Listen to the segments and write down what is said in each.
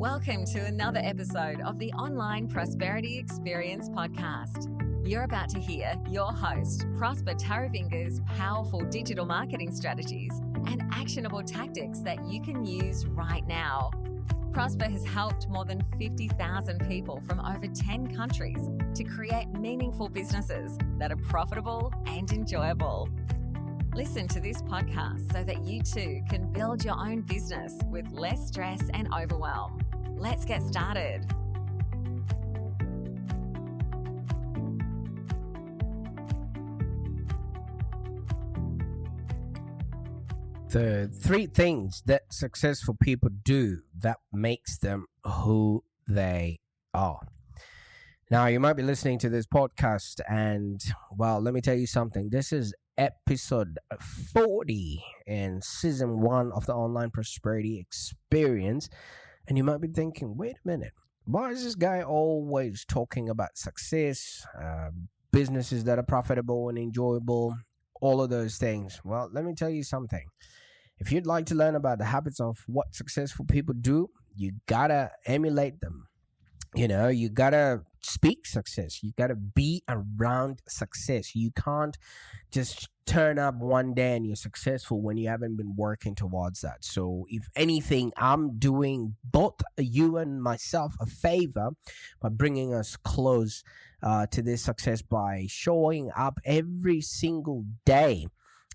Welcome to another episode of the Online Prosperity Experience podcast. You're about to hear your host, Prosper Taravinga's powerful digital marketing strategies and actionable tactics that you can use right now. Prosper has helped more than 50,000 people from over 10 countries to create meaningful businesses that are profitable and enjoyable. Listen to this podcast so that you too can build your own business with less stress and overwhelm. Let's get started. The three things that successful people do that makes them who they are. Now, you might be listening to this podcast and, well, let me tell you something. This is episode 40 in season 1 of the Online Prosperity Experience. And you might be thinking, wait a minute, why is this guy always talking about success, businesses that are profitable and enjoyable, all of those things? Well, let me tell you something. If you'd like to learn about the habits of what successful people do, you gotta emulate them. You gotta speak success. You gotta be around success. You can't just turn up one day and you're successful when you haven't been working towards that. So if anything, I'm doing both you and myself a favor by bringing us close to this success by showing up every single day.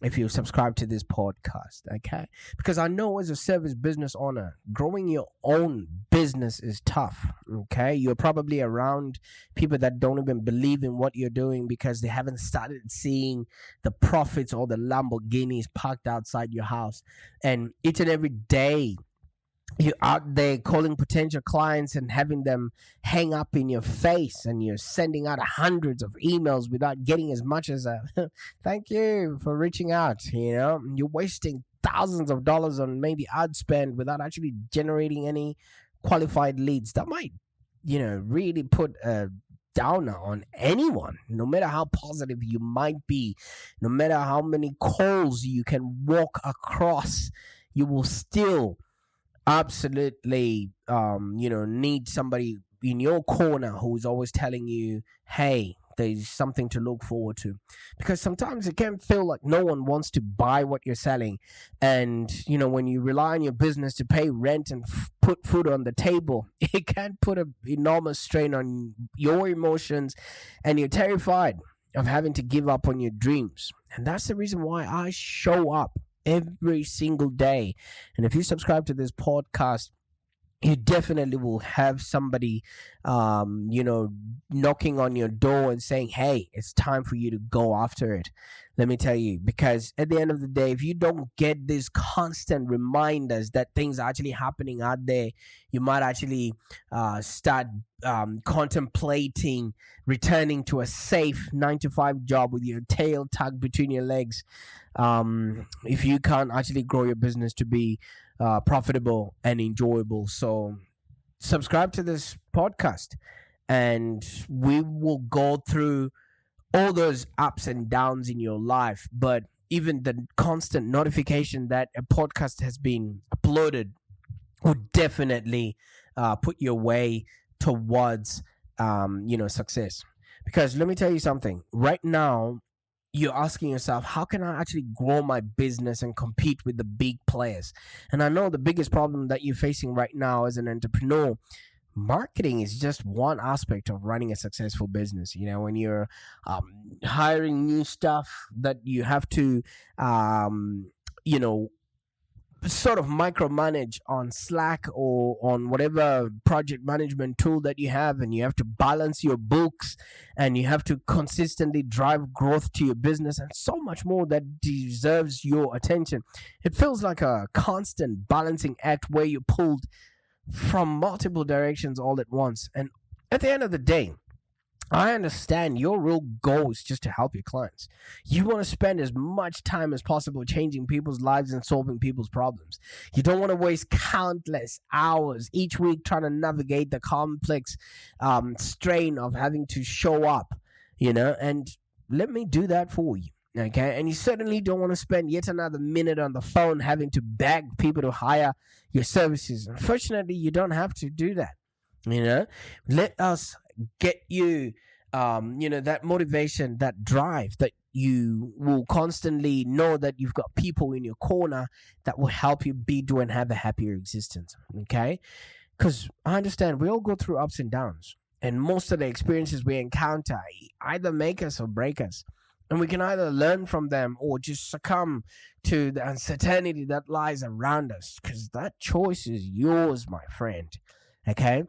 If you subscribe to this podcast, okay? Because I know as a service business owner, growing your own business is tough, okay? You're probably around people that don't even believe in what you're doing because they haven't started seeing the profits or the Lamborghinis parked outside your house. And each and every day, you're out there calling potential clients and having them hang up in your face, and you're sending out hundreds of emails without getting as much as a thank you for reaching out. You're wasting thousands of dollars on maybe ad spend without actually generating any qualified leads. That might, really put a downer on anyone, no matter how positive you might be, no matter how many calls you can walk across, you will still absolutely need somebody in your corner who's always telling you, hey, there's something to look forward to. Because sometimes it can feel like no one wants to buy what you're selling. And when you rely on your business to pay rent and put food on the table, it can put an enormous strain on your emotions, and you're terrified of having to give up on your dreams. And that's the reason why I show up every single day. And if you subscribe to this podcast, you definitely will have somebody knocking on your door and saying, hey, it's time for you to go after it. Let me tell you, because at the end of the day, if you don't get these constant reminders that things are actually happening out there, you might actually start contemplating returning to a safe 9-to-5 job with your tail tucked between your legs. If you can't actually grow your business to be profitable and enjoyable. So subscribe to this podcast and we will go through all those ups and downs in your life. But even the constant notification that a podcast has been uploaded will definitely put your way towards success. Because let me tell you something, right now you're asking yourself, how can I actually grow my business and compete with the big players? And I know the biggest problem that you're facing right now as an entrepreneur, marketing is just one aspect of running a successful business. When you're hiring new stuff that you have to, sort of micromanage on Slack or on whatever project management tool that you have, and you have to balance your books and you have to consistently drive growth to your business and so much more that deserves your attention. It feels like a constant balancing act where you're pulled from multiple directions all at once. And at the end of the day, I understand your real goal is just to help your clients. You want to spend as much time as possible changing people's lives and solving people's problems. You don't want to waste countless hours each week trying to navigate the complex strain of having to show up, and let me do that for you. Okay, and you certainly don't want to spend yet another minute on the phone having to beg people to hire your services. Unfortunately, you don't have to do that. Let us get you, that motivation, that drive, that you will constantly know that you've got people in your corner that will help you be, do, and have a happier existence. Okay, because I understand we all go through ups and downs, and most of the experiences we encounter either make us or break us. And we can either learn from them or just succumb to the uncertainty that lies around us, because that choice is yours, my friend. Okay.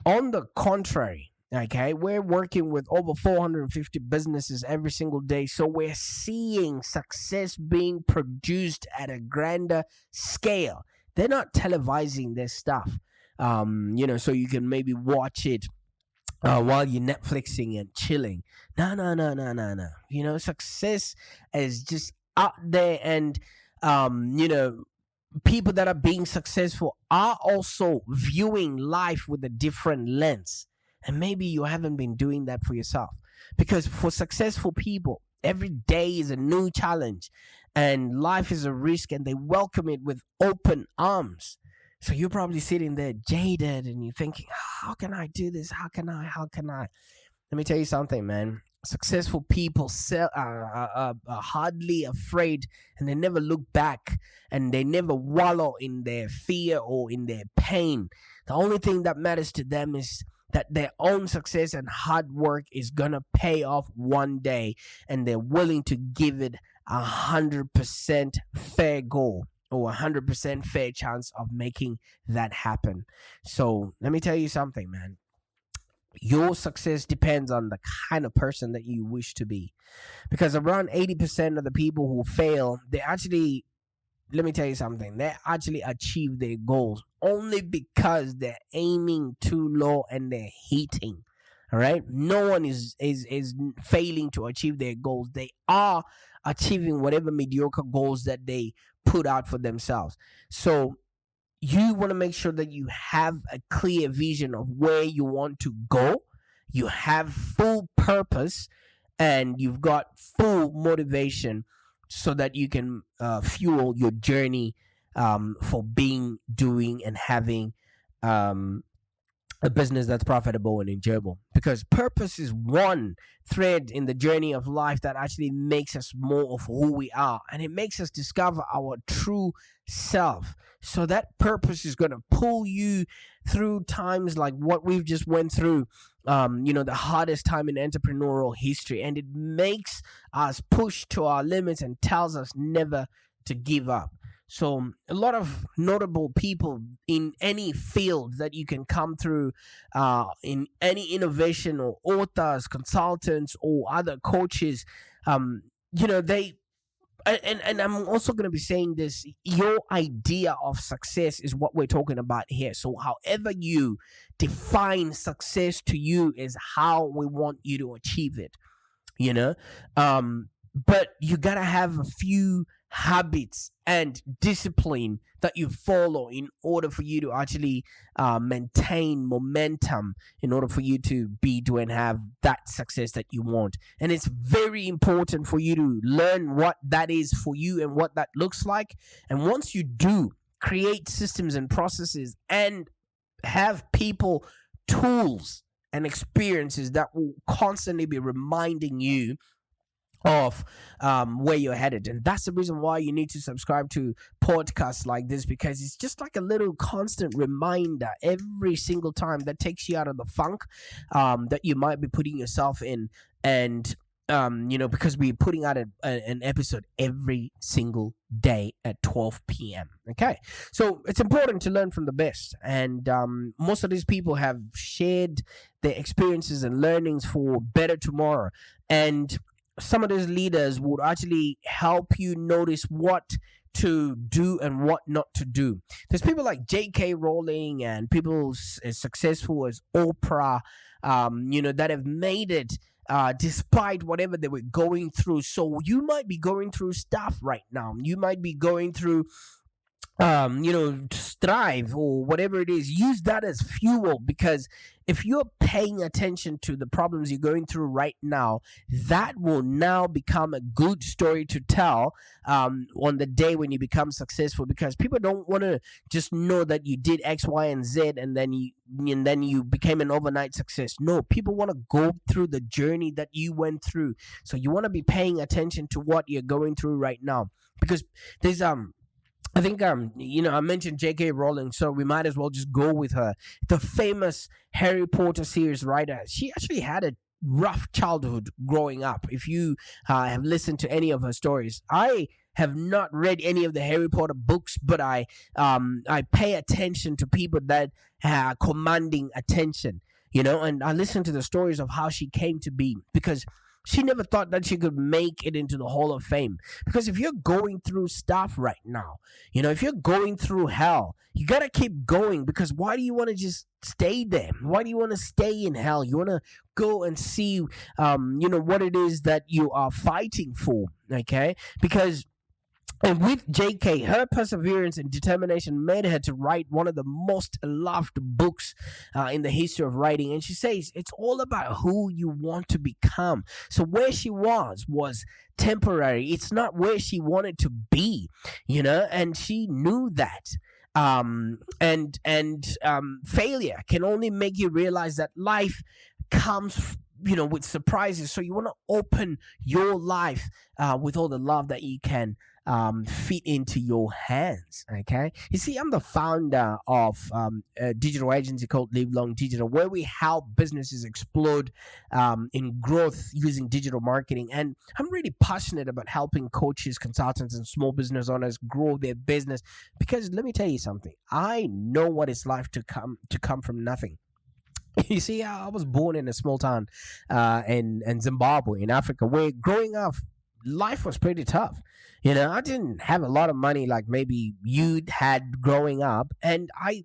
On the contrary, okay, we're working with over 450 businesses every single day. So we're seeing success being produced at a grander scale. They're not televising their stuff, so you can maybe watch it while you're Netflixing and chilling. No. Success is just out there, and people that are being successful are also viewing life with a different lens. And maybe you haven't been doing that for yourself, because for successful people, every day is a new challenge, and life is a risk, and they welcome it with open arms. So you're probably sitting there jaded and you're thinking, how can I do this? How can I? Let me tell you something, man. Successful people are hardly afraid, and they never look back, and they never wallow in their fear or in their pain. The only thing that matters to them is that their own success and hard work is going to pay off one day, and they're willing to give it 100% fair go, or 100% fair chance of making that happen. So let me tell you something, man. Your success depends on the kind of person that you wish to be. Because around 80% of the people who fail, let me tell you something, they actually achieve their goals only because they're aiming too low and they're hating. All right? No one is failing to achieve their goals. They are achieving whatever mediocre goals that they put out for themselves. So you want to make sure that you have a clear vision of where you want to go. You have full purpose, and you've got full motivation, so that you can fuel your journey for being, doing, and having a business that's profitable and enjoyable. Because purpose is one thread in the journey of life that actually makes us more of who we are, and it makes us discover our true self. So that purpose is going to pull you through times like what we've just went through, the hardest time in entrepreneurial history, and it makes us push to our limits and tells us never to give up. So a lot of notable people in any field that you can come through, in any innovation, or authors, consultants, or other coaches, they, and I'm also going to be saying this, your idea of success is what we're talking about here. So however you define success to you is how we want you to achieve it, but you got to have a few habits and discipline that you follow in order for you to actually maintain momentum, in order for you to be, do, and have that success that you want. And it's very important for you to learn what that is for you and what that looks like. And once you do, create systems and processes and have people, tools, and experiences that will constantly be reminding you of where you're headed. And that's the reason why you need to subscribe to podcasts like this, because it's just like a little constant reminder every single time that takes you out of the funk that you might be putting yourself in. And because we're putting out an episode every single day at 12 p.m. Okay, so it's important to learn from the best, and most of these people have shared their experiences and learnings for better tomorrow. And some of these leaders would actually help you notice what to do and what not to do. There's people like J.K. Rowling and people as successful as Oprah, that have made it despite whatever they were going through. So you might be going through stuff right now. You might be going through thrive or whatever it is, use that as fuel, because if you're paying attention to the problems you're going through right now, that will now become a good story to tell on the day when you become successful, because people don't want to just know that you did X, Y, and Z and then you became an overnight success. No, people want to go through the journey that you went through. So you want to be paying attention to what you're going through right now, because there's I think I mentioned J.K. Rowling, so we might as well just go with her. The famous Harry Potter series writer. She actually had a rough childhood growing up. If you have listened to any of her stories, I have not read any of the Harry Potter books, but I pay attention to people that are commanding attention, and I listen to the stories of how she came to be, because she never thought that she could make it into the Hall of Fame. Because if you're going through stuff right now, if you're going through hell, you got to keep going, because why do you want to just stay there? Why do you want to stay in hell? You want to go and see, what it is that you are fighting for, okay? Because and with JK, her perseverance and determination made her to write one of the most loved books in the history of writing. And she says it's all about who you want to become. So where she was temporary. It's not where she wanted to be, and she knew that. Failure can only make you realize that life comes with surprises. So you want to open your life with all the love that you can fit into your hands. Okay, you see, I'm the founder of a digital agency called Live Long Digital, where we help businesses explode in growth using digital marketing. And I'm really passionate about helping coaches, consultants, and small business owners grow their business, because let me tell you something, I know what it's like to come from nothing. You see, I was born in a small town in Zimbabwe, in Africa, where growing up, life was pretty tough. I didn't have a lot of money like maybe you had growing up, and I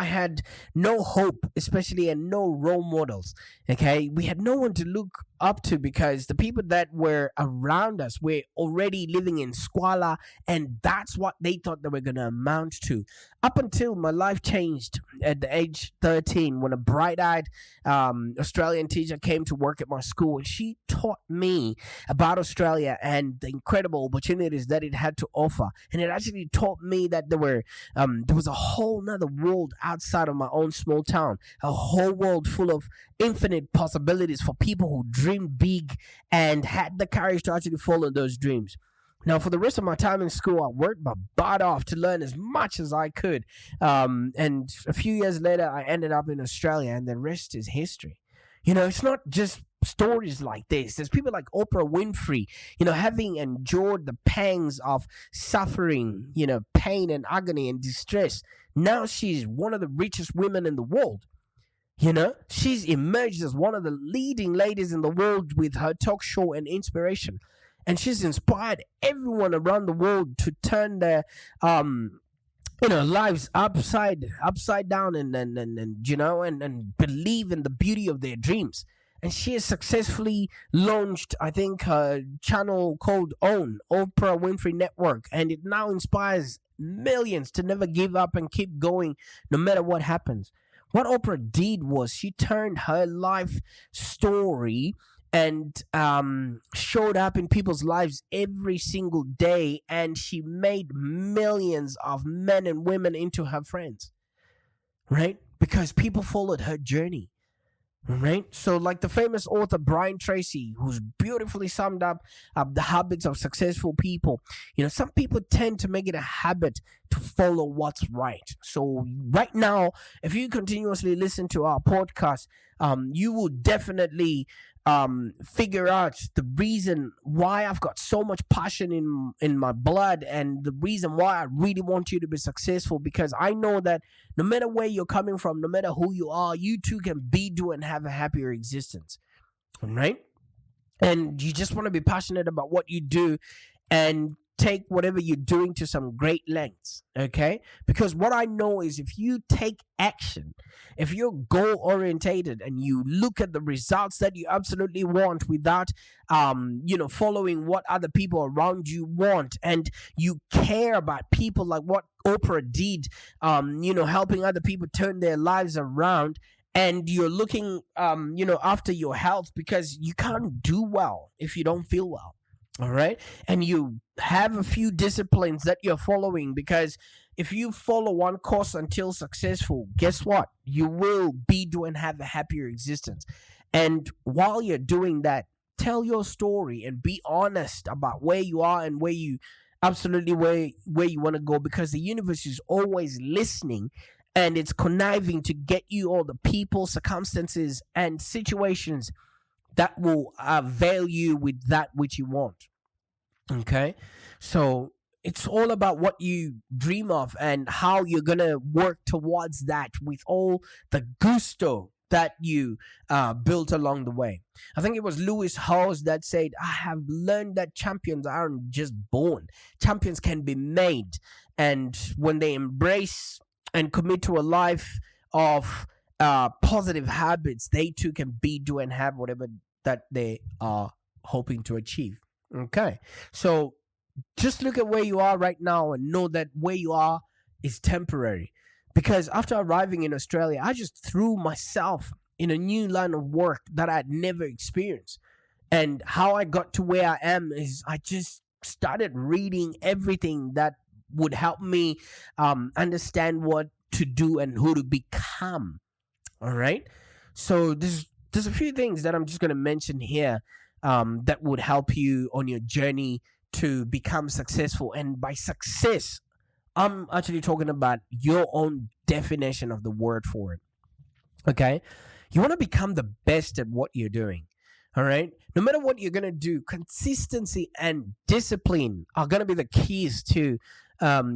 had no hope, especially, and no role models. Okay, we had no one to look up to, because the people that were around us were already living in squalor, and that's what they thought they were going to amount to. Up until my life changed at the age 13, when a bright-eyed Australian teacher came to work at my school, and she taught me about Australia and the incredible opportunities that it had to offer. And it actually taught me that there was a whole nother world outside of my own small town, a whole world full of infinite possibilities for people who dreamed big and had the courage to actually follow those dreams. Now, for the rest of my time in school, I worked my butt off to learn as much as I could. And a few years later, I ended up in Australia, and the rest is history. It's not just stories like this. There's people like Oprah Winfrey, having endured the pangs of suffering, pain and agony and distress. Now she's one of the richest women in the world. She's emerged as one of the leading ladies in the world with her talk show and inspiration. And she's inspired everyone around the world to turn their lives upside down and believe in the beauty of their dreams. And she has successfully launched, I think, a channel called Oprah Winfrey Network, and it now inspires millions to never give up and keep going no matter what happens. What Oprah did was she turned her life story and showed up in people's lives every single day, and she made millions of men and women into her friends, right? Because people followed her journey, right? So like the famous author Brian Tracy, who's beautifully summed up the habits of successful people. Some people tend to make it a habit to follow what's right. So right now, if you continuously listen to our podcast, you will definitely figure out the reason why I've got so much passion in my blood, and the reason why I really want you to be successful, because I know that no matter where you're coming from, no matter who you are, you too can be, do, and have a happier existence, right? And you just want to be passionate about what you do, and take whatever you're doing to some great lengths, okay? Because what I know is if you take action, if you're goal orientated and you look at the results that you absolutely want without following what other people around you want, and you care about people like what Oprah did, helping other people turn their lives around, and you're looking after your health, because you can't do well if you don't feel well. All right. And you have a few disciplines that you're following, because if you follow one course until successful, guess what? You will and have a happier existence. And while you're doing that, tell your story and be honest about where you are and where you want to go, because the universe is always listening, and it's conniving to get you all the people, circumstances, and situations that will avail you with that which you want. Okay? So it's all about what you dream of and how you're going to work towards that with all the gusto that you built along the way. I think it was Lewis Howes that said, I have learned that champions aren't just born. Champions can be made. And when they embrace and commit to a life of positive habits, they too can do and have whatever that they are hoping to achieve. Okay, so just look at where you are right now and know that where you are is temporary. Because after arriving in Australia, I just threw myself in a new line of work that I'd never experienced. And how I got to where I am is I just started reading everything that would help me understand what to do and who to become. All right, so there's a few things that I'm just going to mention here that would help you on your journey to become successful. And by success, I'm actually talking about your own definition of the word for it. Okay, you want to become the best at what you're doing. All right, no matter what you're going to do, consistency and discipline are going to be the keys to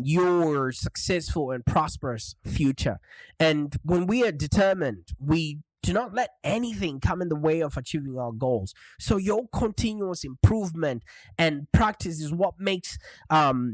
your successful and prosperous future. And when we are determined, we do not let anything come in the way of achieving our goals. So your continuous improvement and practice is what makes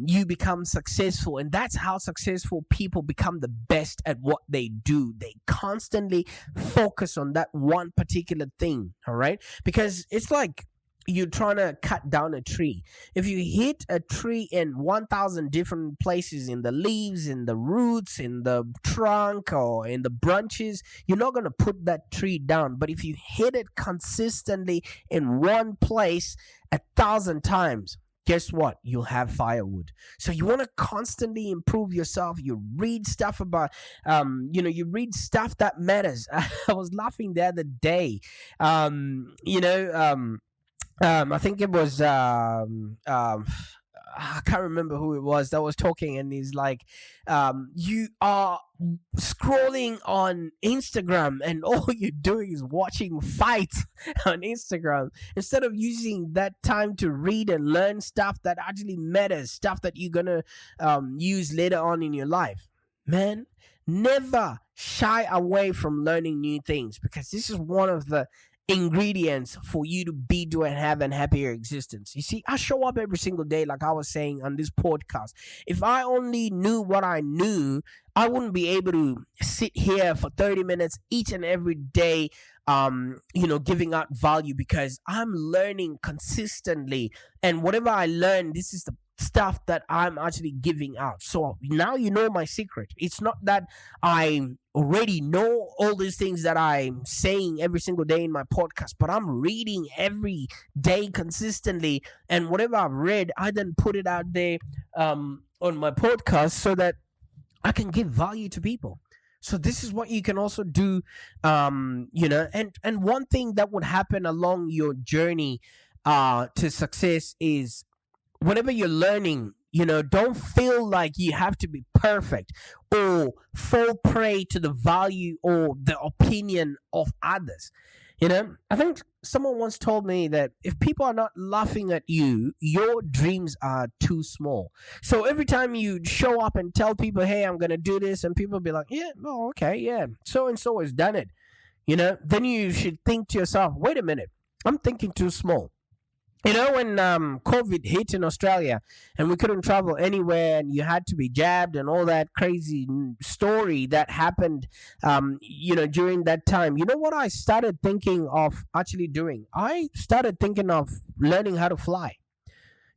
you become successful. And that's how successful people become the best at what they do. They constantly focus on that one particular thing. All right, because it's like you're trying to cut down a tree. If you hit a tree in 1,000 different places, in the leaves, in the roots, in the trunk, or in the branches, you're not going to put that tree down. But if you hit it consistently in one place 1,000 times, guess what? You'll have firewood. So you want to constantly improve yourself. You read stuff about, you read stuff that matters. I was laughing the other day, I think it was I can't remember who it was that was talking, and he's like, you are scrolling on Instagram and all you're doing is watching fights on Instagram instead of using that time to read and learn stuff that actually matters, stuff that you're gonna use later on in your life. Man, never shy away from learning new things, because this is one of the ingredients for you to do and have a happier existence. You see, I show up every single day, like I was saying on this podcast. If I only knew what I knew, I wouldn't be able to sit here for 30 minutes each and every day, giving out value, because I'm learning consistently. And whatever I learn, this is the stuff that I'm actually giving out. So now you know my secret. It's not that I already know all these things that I'm saying every single day in my podcast, but I'm reading every day consistently, and whatever I've read, I then put it out there on my podcast so that I can give value to people. So this is what you can also do, and one thing that would happen along your journey to success is, whenever you're learning, don't feel like you have to be perfect or fall prey to the value or the opinion of others. I think someone once told me that if people are not laughing at you, your dreams are too small. So every time you show up and tell people, hey, I'm going to do this, and people be like, yeah, oh, okay, yeah, so-and-so has done it, then you should think to yourself, wait a minute, I'm thinking too small. When COVID hit in Australia and we couldn't travel anywhere and you had to be jabbed and all that crazy story that happened, during that time, you know what I started thinking of actually doing? I started thinking of learning how to fly.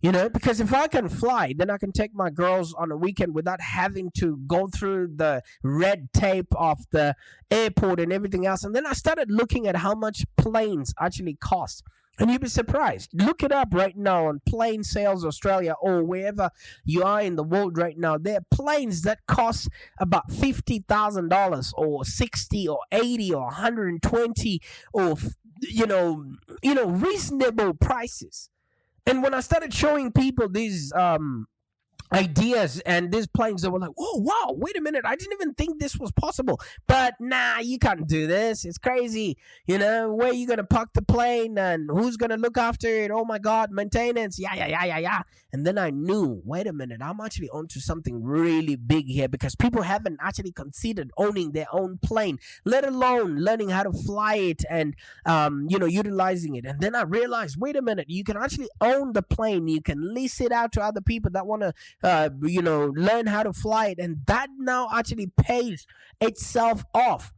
Because if I can fly, then I can take my girls on a weekend without having to go through the red tape of the airport and everything else. And then I started looking at how much planes actually cost. And you'd be surprised. Look it up right now on Plane Sales Australia or wherever you are in the world right now. There are planes that cost about $50,000 or 60 or 80 or 120 or reasonable prices. And when I started showing people these ideas and these planes, they were like, "Oh wow, wait a minute, I didn't even think this was possible." But nah, you can't do this, it's crazy. Where are you gonna park the plane and who's gonna look after it? Oh my god, maintenance. Yeah. And then I knew, wait a minute, I'm actually onto something really big here, because people haven't actually considered owning their own plane, let alone learning how to fly it and utilizing it. And then I realized, wait a minute, you can actually own the plane, you can lease it out to other people that want to learn how to fly it, and that now actually pays itself off.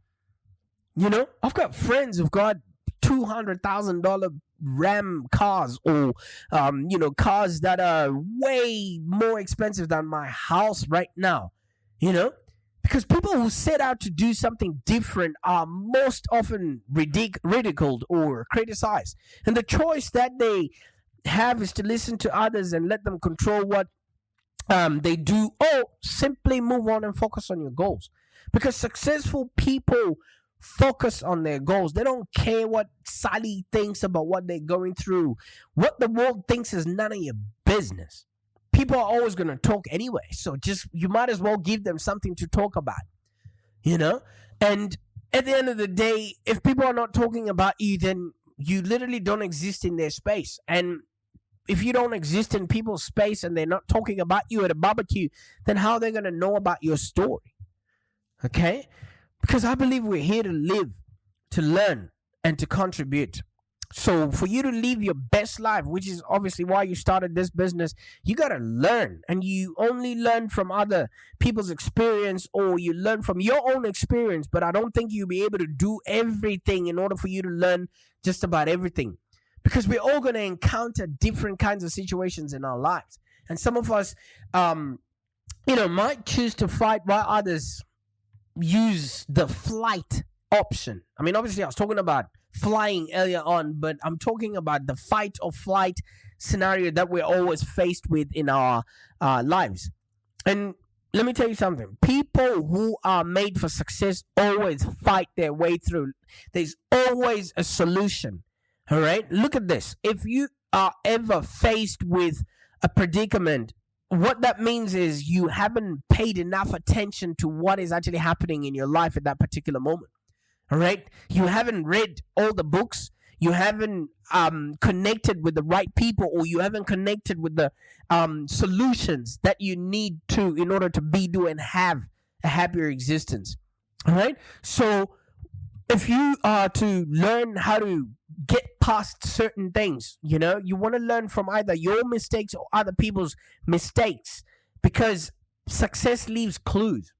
I've got friends who've got $200,000 Ram cars, or cars that are way more expensive than my house right now. Because people who set out to do something different are most often ridiculed or criticized, and the choice that they have is to listen to others and let them control what they do, or simply move on and focus on your goals. Because successful people focus on their goals. They don't care what Sally thinks about what they're going through. What the world thinks is none of your business. People are always going to talk anyway, so you might as well give them something to talk about. And at the end of the day, if people are not talking about you, then you literally don't exist in their space. And if you don't exist in people's space and they're not talking about you at a barbecue, then how are they going to know about your story? Okay? Because I believe we're here to live, to learn, and to contribute. So for you to live your best life, which is obviously why you started this business, you got to learn. And you only learn from other people's experience, or you learn from your own experience. But I don't think you'll be able to do everything in order for you to learn just about everything. Because we're all going to encounter different kinds of situations in our lives. And some of us, might choose to fight while others use the flight option. I mean, obviously, I was talking about flying earlier on, but I'm talking about the fight or flight scenario that we're always faced with in our lives. And let me tell you something. People who are made for success always fight their way through. There's always a solution. All right, look at this. If you are ever faced with a predicament, what that means is you haven't paid enough attention to what is actually happening in your life at that particular moment. All right, you haven't read all the books, you haven't connected with the right people, or you haven't connected with the solutions that you need to in order to do and have a happier existence. All right, so if you are to learn how to get past certain things, you want to learn from either your mistakes or other people's mistakes, because success leaves clues.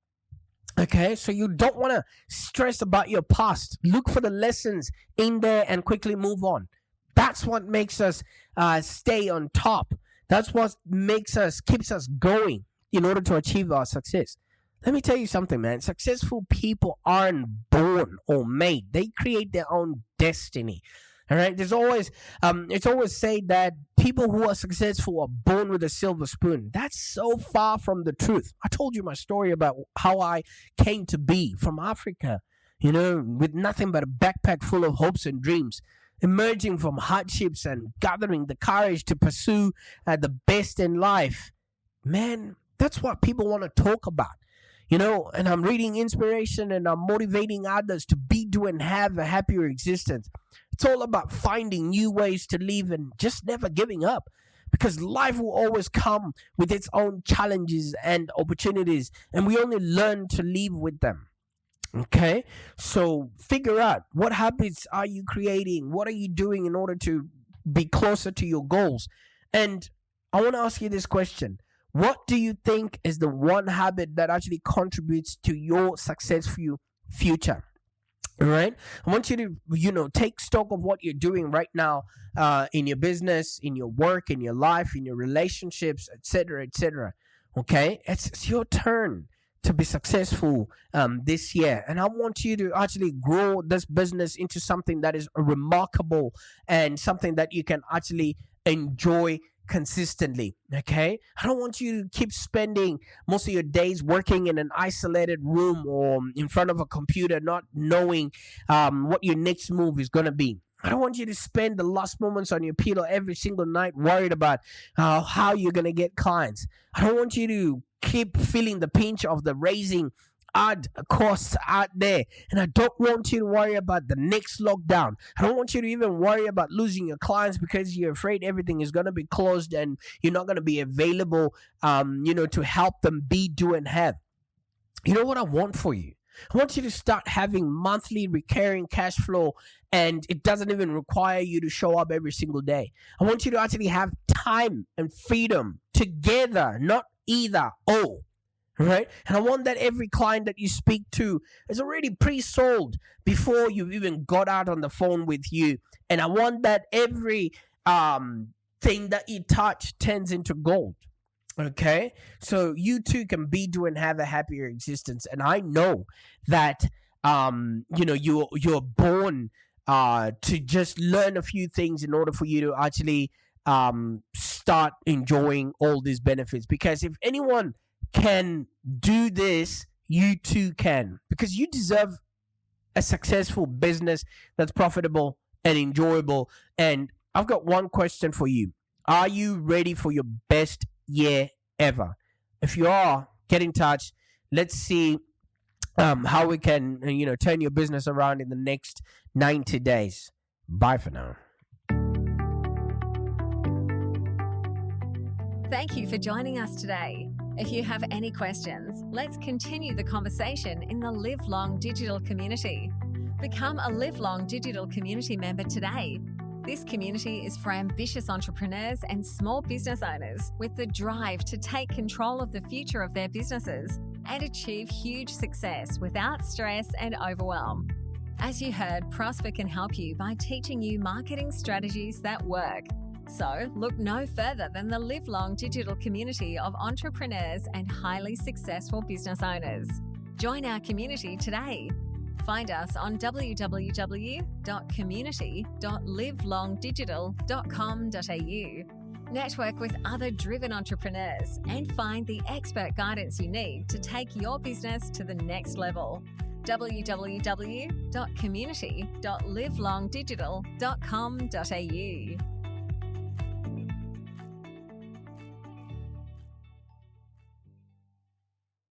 Okay, so you don't want to stress about your past. Look for the lessons in there and quickly move on. That's what makes us stay on top. That's what keeps us going in order to achieve our success. Let me tell you something, man. Successful people aren't born or made. They create their own destiny. All right. It's always said that people who are successful are born with a silver spoon. That's so far from the truth. I told you my story about how I came to be from Africa, with nothing but a backpack full of hopes and dreams, emerging from hardships and gathering the courage to pursue the best in life. Man, that's what people want to talk about. And I'm reading inspiration and I'm motivating others to do and have a happier existence. It's all about finding new ways to live and just never giving up, because life will always come with its own challenges and opportunities, and we only learn to live with them. Okay, so figure out what habits are you creating, what are you doing in order to be closer to your goals. And I want to ask you this question. What do you think is the one habit that actually contributes to your successful future? All right. I want you to, take stock of what you're doing right now in your business, in your work, in your life, in your relationships, etc., etc. Okay. It's your turn to be successful this year. And I want you to actually grow this business into something that is remarkable and something that you can actually enjoy consistently. Okay, I don't want you to keep spending most of your days working in an isolated room or in front of a computer, not knowing what your next move is going to be. I don't want you to spend the last moments on your pillow every single night worried about how you're going to get clients. I don't want you to keep feeling the pinch of the raising ad costs out there. And I don't want you to worry about the next lockdown. I don't want you to even worry about losing your clients because you're afraid everything is going to be closed and you're not going to be available, to help them be, do, and have. You know what I want for you? I want you to start having monthly recurring cash flow, and it doesn't even require you to show up every single day. I want you to actually have time and freedom together, not either or. Right? And I want that every client that you speak to is already pre-sold before you've even got out on the phone with you. And I want that every thing that you touch turns into gold. Okay? So you too can be, do, and have a happier existence. And I know that you're born to just learn a few things in order for you to actually start enjoying all these benefits. Because if anyone can do this, you too can, because you deserve a successful business that's profitable and enjoyable. And I've got one question for you. Are you ready for your best year ever? If you are, get in touch. Let's see how we can turn your business around in the next 90 days. Bye for now. Thank you for joining us today. If you have any questions, let's continue the conversation in the Live Long Digital community. Become a Live Long Digital community member today. This community is for ambitious entrepreneurs and small business owners with the drive to take control of the future of their businesses and achieve huge success without stress and overwhelm. As you heard, Prosper can help you by teaching you marketing strategies that work. So look no further than the Live Long Digital community of entrepreneurs and highly successful business owners. Join our community today. Find us on www.community.livelongdigital.com.au. Network with other driven entrepreneurs and find the expert guidance you need to take your business to the next level. www.community.livelongdigital.com.au